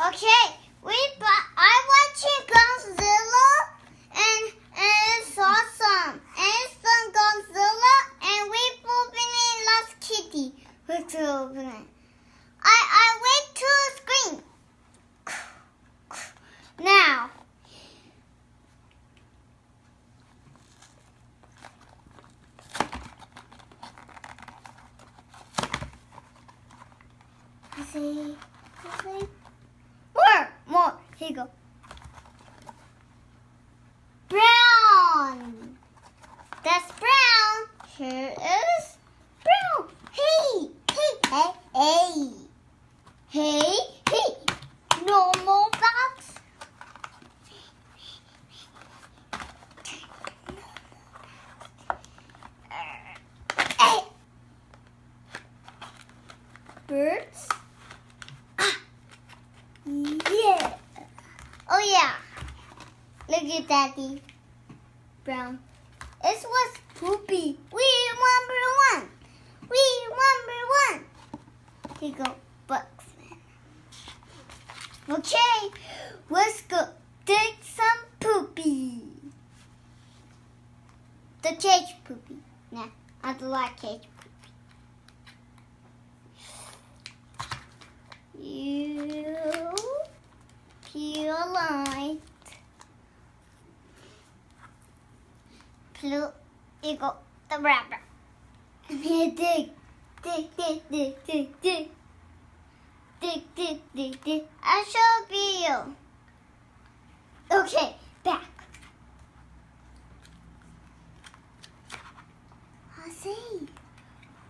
Okay, I watching Godzilla and it's awesome. And it's some Godzilla and we opening Lost Kitty. Let's open it. I went to the screen. Now. See. More. Here you go. Brown. That's brown. Here is brown. Hey. Normal box. Hey. Birds. Yeah. Oh yeah. Look at Daddy. Brown. It was poopy. We number one. Here you go, Buxman. Okay, let's go dig some poopy. The cage poopy. Nah, I don't like cage poopy. You peel light. Blue eagle, the rabbit. I'm here dig. I shall be you. Okay, back.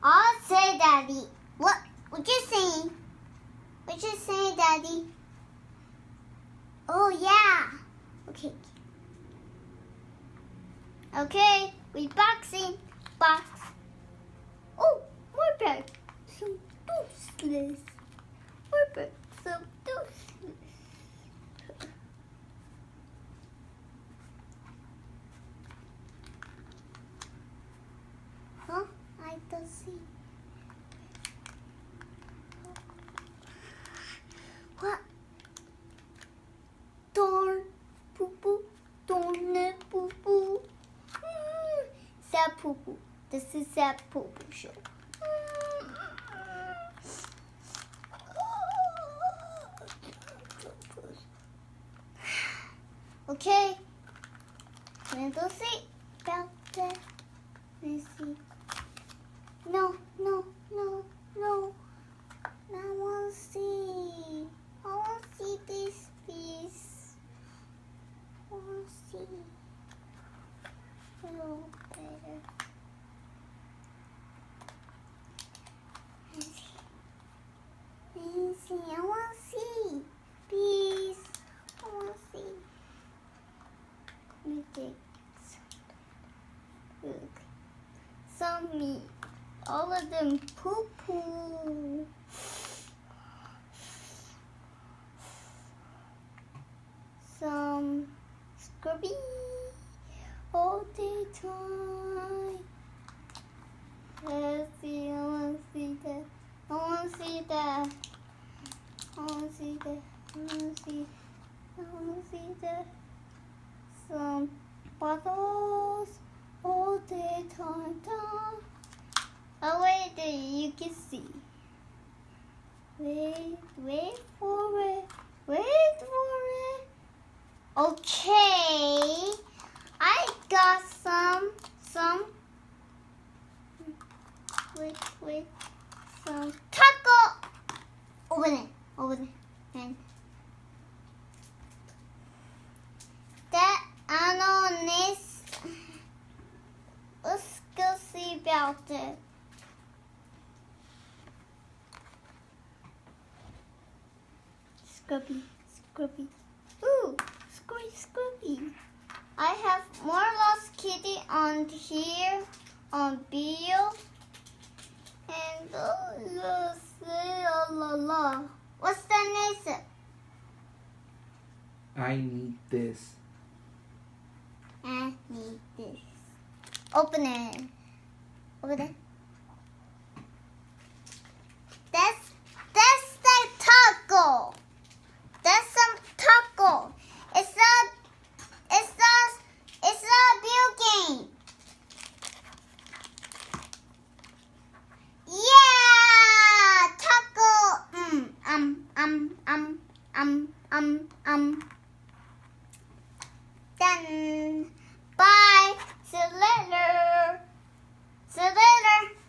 I'll say, Daddy. What you saying? What you saying, Daddy? Oh yeah. Okay, we boxing. Box. Oh, more back. Some toothless. More back. Some toothless. Huh? I don't see. What? Darn poo poo. Darn it poo poo. Sad poo poo. This is sad poo poo show. Okay. Let's see about that. Let's see. No. I want to see. I want to see this piece. I want to see. A little better. Let's see. I want to see. Please. I want to see. Let me take some meat. All of them poo poo. Some scrubby all the time. Let's see, I want to see that. I want to see that. Some bottles all the time. Oh wait, there you can see. Wait for it. Okay, I got some. Wait, some taco. Open it, and that ananas. Let's go see about it. Scrubby. Ooh, scrubby. I have more Lost Kitty on here, on video. And la. What's the next? I need this. I need this. Open it. That's the taco. done. Bye. See you later. See you later.